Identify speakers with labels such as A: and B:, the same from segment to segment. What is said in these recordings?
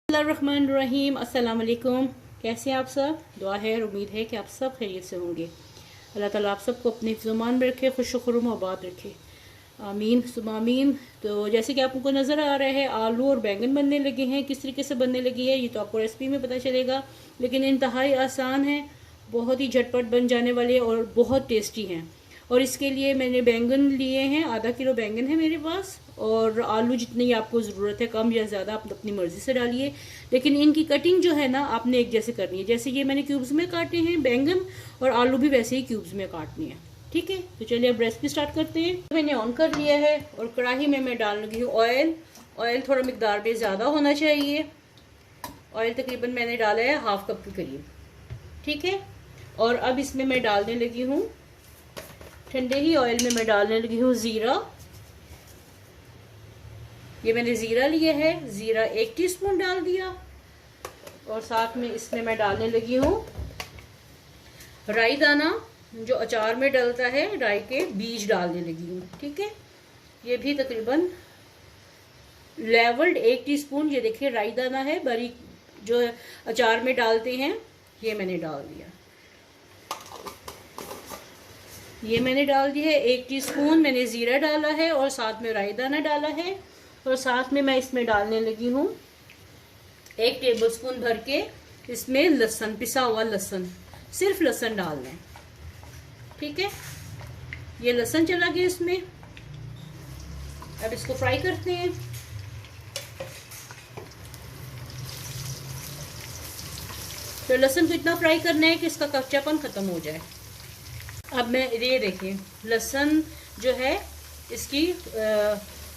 A: बिस्मिल्लाहिर्रहमानिर्रहीम। अस्सलाम वालेकुम। कैसे हैं आप सब? दुआ है और उम्मीद है कि आप सब खैरियत से होंगे। अल्लाह ताला आप सबको अपने हिफ्ज़-ओ-मान में रखे, खुश खुर्म आबाद रखे, आमीन सुम्मा आमीन। तो जैसे कि आपको नज़र आ रहा है, आलू और बैंगन बनने लगे हैं। किस तरीके से बनने लगी है ये तो आपको रेसिपी में पता चलेगा, लेकिन इंतहाई आसान है, बहुत ही झटपट बन जाने वाले और बहुत टेस्टी हैं। और इसके लिए मैंने बैंगन लिए हैं, आधा किलो बैंगन है मेरे पास, और आलू जितनी आपको ज़रूरत है, कम या ज़्यादा आप अपनी मर्ज़ी से डालिए। लेकिन इनकी कटिंग जो है ना, आपने एक जैसे करनी है। जैसे ये मैंने क्यूब्स में काटे हैं बैंगन, और आलू भी वैसे ही क्यूब्स में काटनी है। ठीक है, तो चलिए अब रेसिपी स्टार्ट करते हैं। मैंने ऑन कर लिया है और कढ़ाई में मैं डाल लगी हूँ ऑयल। ऑयल थोड़ा मिकदार में ज़्यादा होना चाहिए। ऑयल तकरीबन मैंने डाला है हाफ कप के करीब। ठीक है, और अब इसमें मैं डालने लगी हूँ, ठंडे ही ऑयल में मैं डालने लगी हूँ ज़ीरा। ये मैंने ज़ीरा लिया है, ज़ीरा 1 टीस्पून डाल दिया। और साथ में इसमें मैं डालने लगी हूँ राई दाना, जो अचार में डलता है, राई के बीज डालने लगी हूँ। ठीक है, ये भी तकरीबन लेवल्ड 1 टीस्पून। ये देखिए राई दाना है, बारीक जो अचार में डालते हैं, ये मैंने डाल दिया। ये मैंने डाल दिया है 1 टीस्पून मैंने ज़ीरा डाला है, और साथ में राई दाना डाला है। और साथ में मैं इसमें डालने लगी हूँ 1 टेबलस्पून भर के इसमें लहसुन, पिसा हुआ लहसुन, सिर्फ लहसुन डालना है। ठीक है, ये लहसुन चला गया इसमें। अब इसको फ्राई करते हैं। तो लहसुन को इतना फ्राई करना है कि इसका कच्चापन खत्म हो जाए। अब मैं ये देखिए, लहसुन जो है इसकी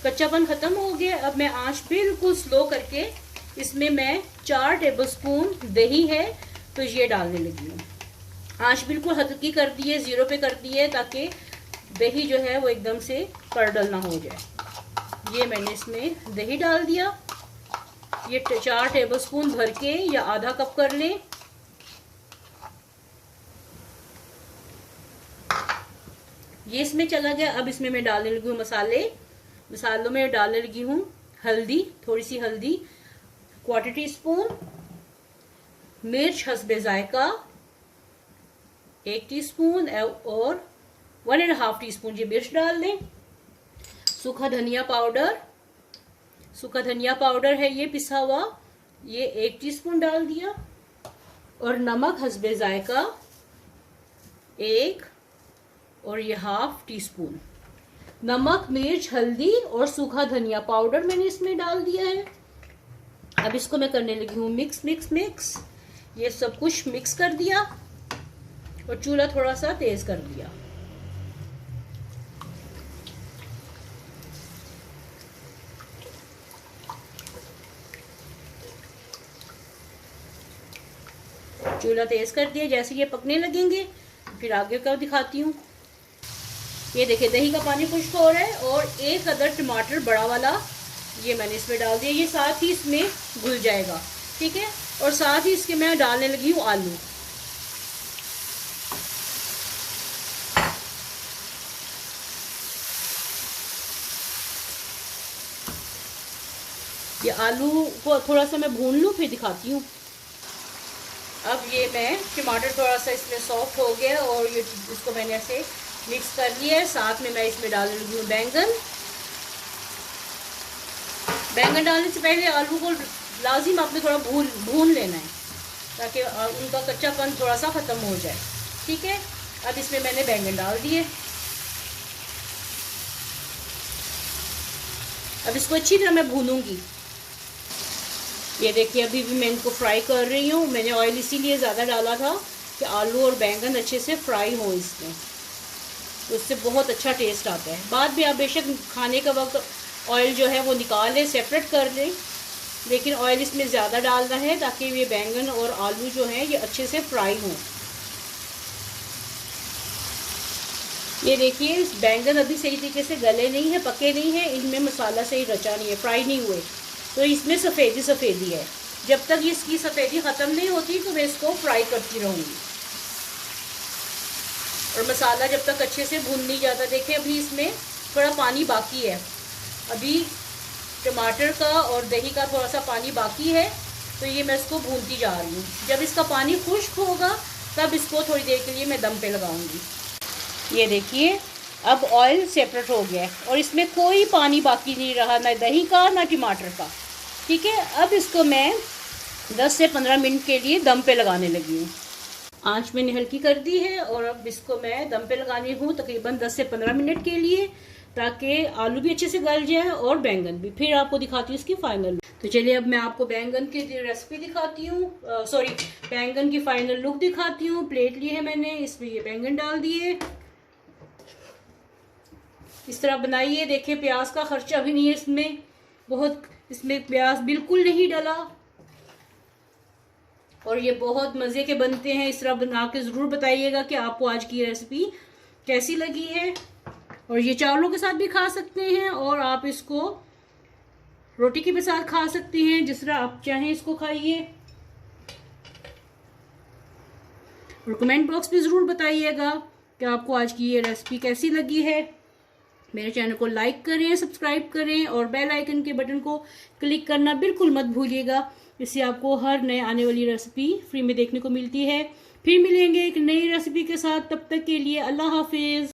A: कच्चापन खत्म हो गया। अब मैं आंच बिल्कुल स्लो करके इसमें मैं 4 टेबलस्पून दही है तो ये डालने लगी हूँ। आंच बिल्कुल हल्की कर दी है, 0 पे कर दी है, ताकि दही जो है वो एकदम से कड़ल ना हो जाए। ये मैंने इसमें दही डाल दिया। ये 4 टेबलस्पून भर के या आधा कप कर लें। ये इसमें चला गया। अब इसमें मैं डालने लगी हूँ मसालों में डालने लगी हूँ हल्दी, थोड़ी सी हल्दी 1/4 टीस्पून, मिर्च हस्बे जायका 1 टीस्पून, और 1.5 टीस्पून ये मिर्च डाल लें। सूखा धनिया पाउडर है ये पिसा हुआ, ये 1 टीस्पून डाल दिया। और नमक हस्बे जायका 1, और ये 1/2 टीस्पून। नमक, मिर्च, हल्दी और सूखा धनिया पाउडर मैंने इसमें डाल दिया है। अब इसको मैं करने लगी हूँ मिक्स। ये सब कुछ मिक्स कर दिया और चूल्हा थोड़ा सा तेज कर दिया। चूल्हा तेज कर दिया। जैसे ये पकने लगेंगे फिर आगे का दिखाती हूँ। ये देखिए दही का पानी खुश्क हो रहा है, और 1 अदर टमाटर बड़ा वाला ये मैंने इसमें डाल दिया। ये साथ ही इसमें घुल जाएगा। ठीक है, और साथ ही इसके मैं डालने लगी हूँ आलू। ये आलू को थोड़ा सा मैं भून लूँ, फिर दिखाती हूँ। अब ये मैं टमाटर थोड़ा सा इसमें सॉफ्ट हो गया, और ये इसको मैंने ऐसे मिक्स कर लिया है। साथ में मैं इसमें डालने लगी हूँ बैंगन डालने से पहले आलू को लाजिम आपने थोड़ा भून लेना है, ताकि उनका कच्चापन थोड़ा सा ख़त्म हो जाए। ठीक है, अब इसमें मैंने बैंगन डाल दिए। अब इसको अच्छी तरह मैं भूनूंगी। ये देखिए अभी भी मैं इनको फ्राई कर रही हूँ। मैंने ऑयल इसीलिए ज़्यादा डाला था कि आलू और बैंगन अच्छे से फ्राई हो इसमें, तो उससे बहुत अच्छा टेस्ट आता है। बाद में आप बेशक खाने का वक्त ऑयल जो है वो निकाल लें, सेपरेट कर लें, लेकिन ऑयल इसमें ज़्यादा डालना है ताकि ये बैंगन और आलू जो हैं ये अच्छे से फ्राई हों। ये देखिए इस बैंगन अभी सही तरीके से गले नहीं है, पके नहीं है, इनमें मसाला सही रचा नहीं है, फ्राई नहीं हुए, तो इसमें सफ़ेदी है। जब तक इसकी सफ़ेदी ख़त्म नहीं होती तो मैं इसको फ्राई करती रहूँगी। और मसाला जब तक अच्छे से भून नहीं जाता, देखिए अभी इसमें थोड़ा पानी बाकी है। अभी टमाटर का और दही का थोड़ा सा पानी बाकी है, तो ये मैं इसको भूनती जा रही हूँ। जब इसका पानी खुश्क होगा तब इसको थोड़ी देर के लिए मैं दम पे लगाऊंगी। ये देखिए अब ऑयल सेपरेट हो गया है और इसमें कोई पानी बाकी नहीं रहा, ना दही का ना टमाटर का। ठीक है, अब इसको मैं 10 से 15 मिनट के लिए दम पे लगाने लगी हूँ। आँच मैंने हल्की कर दी है और अब इसको मैं दम पे लगानी हूँ तकरीबन 10 से 15 मिनट के लिए, ताकि आलू भी अच्छे से गल जाए और बैंगन भी। फिर आपको दिखाती हूँ इसकी फाइनल। तो चलिए अब मैं आपको बैंगन की रेसिपी दिखाती हूँ, बैंगन की फाइनल लुक दिखाती हूँ। प्लेट ली है मैंने, इसमें ये बैंगन डाल दिए। इस तरह बनाइए। देखिए प्याज का खर्चा भी नहीं है इसमें, बहुत इसमें प्याज बिल्कुल नहीं डला और ये बहुत मज़े के बनते हैं। इस तरह बना के ज़रूर बताइएगा कि आपको आज की रेसिपी कैसी लगी है। और ये चावलों के साथ भी खा सकते हैं और आप इसको रोटी के साथ खा सकते हैं, जिस तरह आप चाहें इसको खाइए। और कमेंट बॉक्स में ज़रूर बताइएगा कि आपको आज की ये रेसिपी कैसी लगी है। मेरे चैनल को लाइक करें, सब्सक्राइब करें और बेल आइकन के बटन को क्लिक करना बिल्कुल मत भूलिएगा। इससे आपको हर नए आने वाली रेसिपी फ्री में देखने को मिलती है। फिर मिलेंगे एक नई रेसिपी के साथ, तब तक के लिए अल्लाह हाफिज़।